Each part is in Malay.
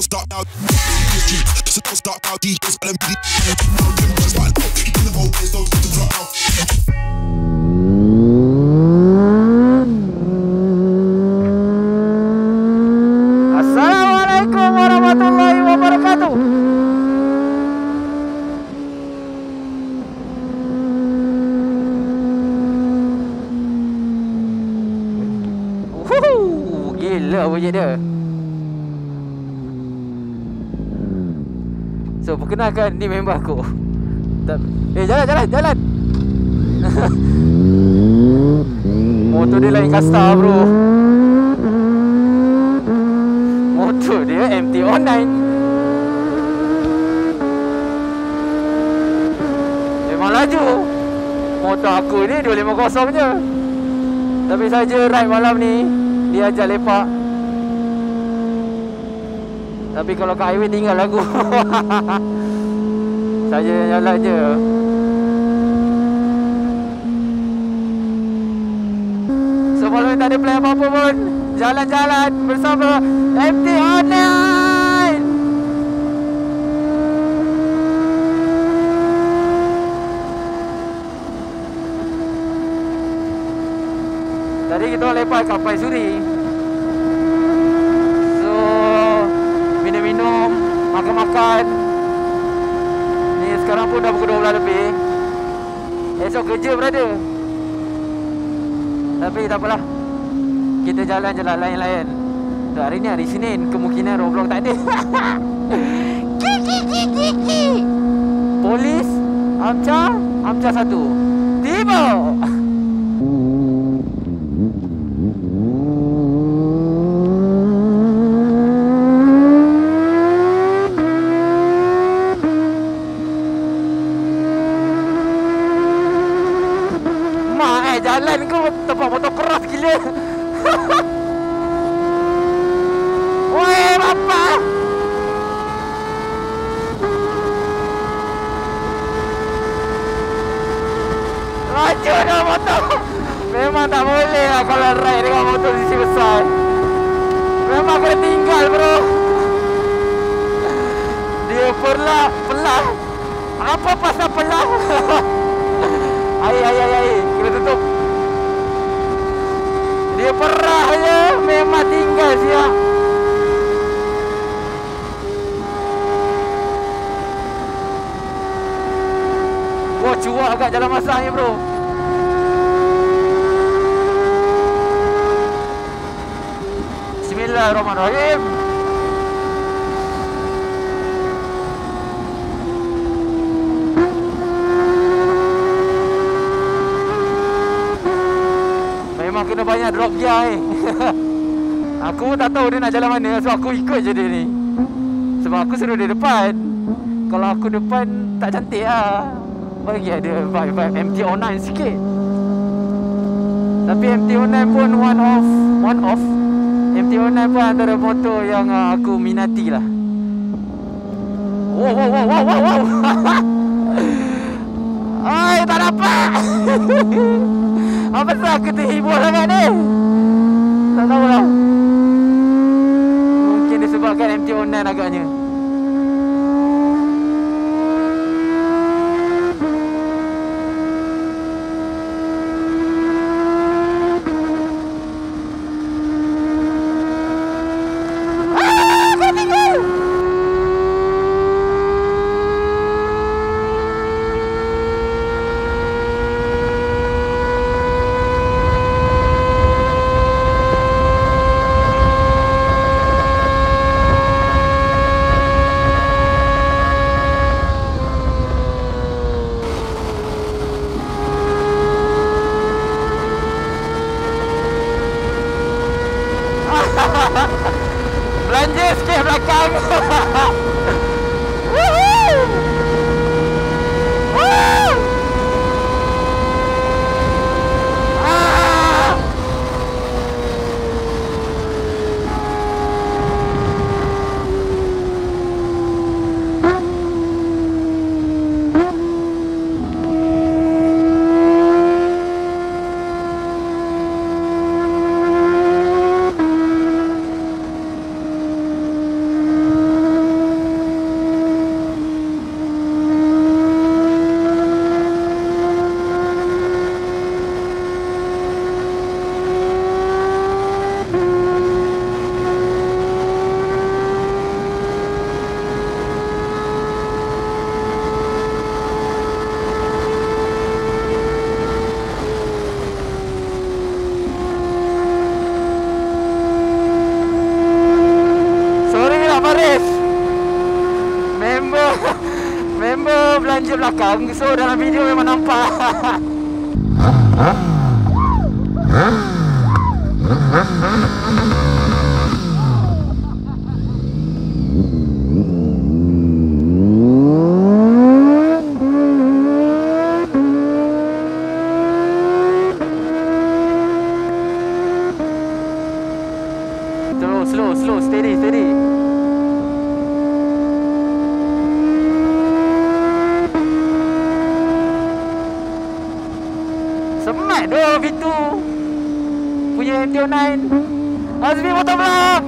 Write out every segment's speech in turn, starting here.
stop now. So don't stop now, DJs, let me just right now. In the whole place, don't drop out. Assalamualaikum warahmatullahi wabarakatuh. Gila bunyi dia. So perkenalkan, ni member aku. Jalan. Motor dia lain kasta bro. Motor dia MT-09. Memang laju. Motor aku ni 250 je. Tapi saja ride malam ni dia ajak lepak. Tapi kalau kat highway tinggal lagu. Saja jalan je. Sebelum tak ada plan apa-apa pun, jalan-jalan bersama MT-09. Tadi kita lepak kat Paisuri. So minum-minum, makan-makan. Ni sekarang pun dah pukul 12 lebih. Esok kerja brother. Tapi tak apalah, kita jalan-jalan lain-lain. So, hari ni hari Senin, kemungkinan Roblox tak ada. Polis Amca 1 tiba. Jalan kau tempat motor keras gila. Woi bapa. Laju dah motor. Memang tak boleh lah kalau ride dengan motor sisi besar. Memang kena tinggal bro. Dia pelah. Apa pasal pelah? Ai, kena tutup. Dia perah je, memang tinggal siap. Wah, cuak agak jalan masak ni bro. Bismillahirrahmanirrahim. Kena banyak drop gear ni. Aku tak tahu dia nak jalan mana, so aku ikut je dia ni. Sebab aku suruh dia depan. Kalau aku depan tak cantik lah. Bagi ada vibe MT-09 sikit. Tapi MT-09 pun one off. MT-09 pun antara motor yang aku minati lah. Wow. Ay, tak dapat. Apa sebab aku terhibur sangat ni? Tak tahulah. Mungkin disebabkan MT-09 agaknya. Kau tinggal! Belanja sikit belakang. baris. Member member belanja belakang. So dalam video memang nampak. Slow, steady. Semat doh V2 punya MT-09. Azmi motor belakang.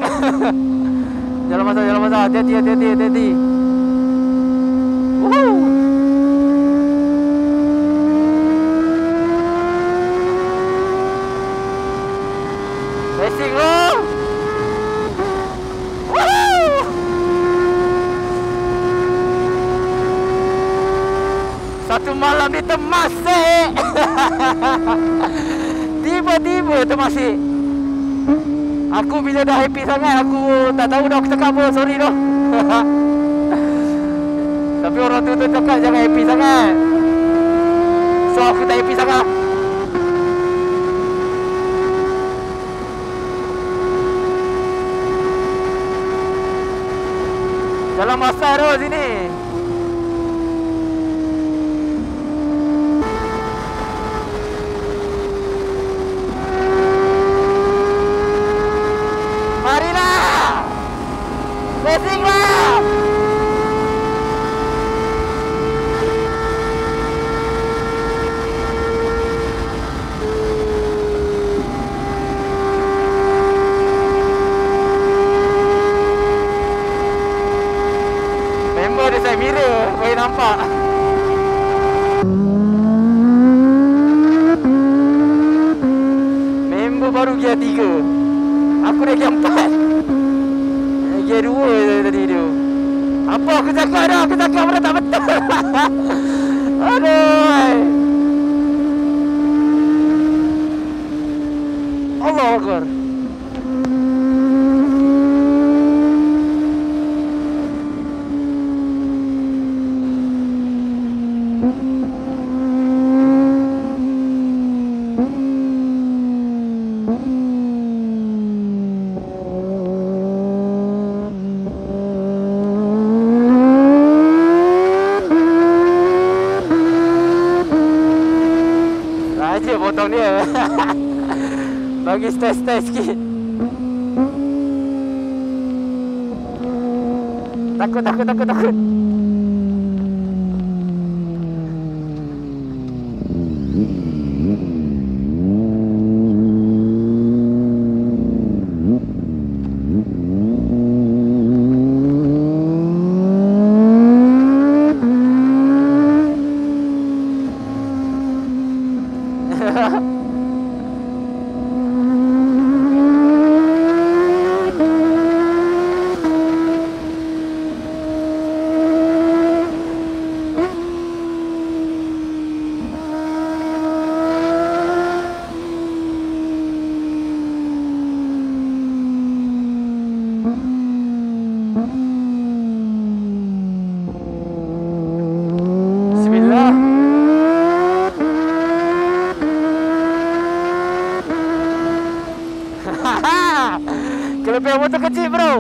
Jalan masa. Hati-hati. Woohoo. Racing loh. Satu malam di Temasek. Tiba-tiba Temasek. Aku bila dah happy sangat, aku tak tahu dah aku cakap apa. Sorry dah. Tapi orang tu cakap jangan happy sangat. So aku tak happy sangat. Jalan Masai tu sini. Marilah. Racing lah. Member dia saya mirror, boleh nampak. Member baru gear 3. Aku dah gear 4. Gear 2 tadi tu. Apa aku cakap dah? Aku cakap benda tak betul. Aduh. Allah Akbar. Raja potong dia. Bagi stres-stres sikit. Takut. Bismillah. Kelebihan motor kecil bro.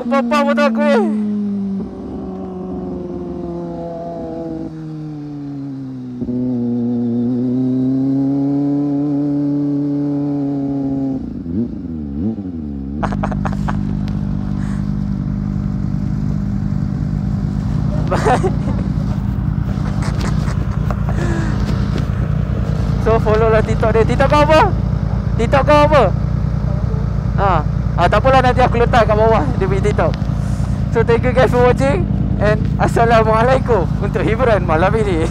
Apa-apa motor aku ni. So follow lah TikTok dia. TikTok kau apa? TikTok kau apa? Tak apalah, nanti aku letak kat bawah dia punya TikTok. So thank you guys for watching, and Assalamualaikum untuk hiburan malam ini.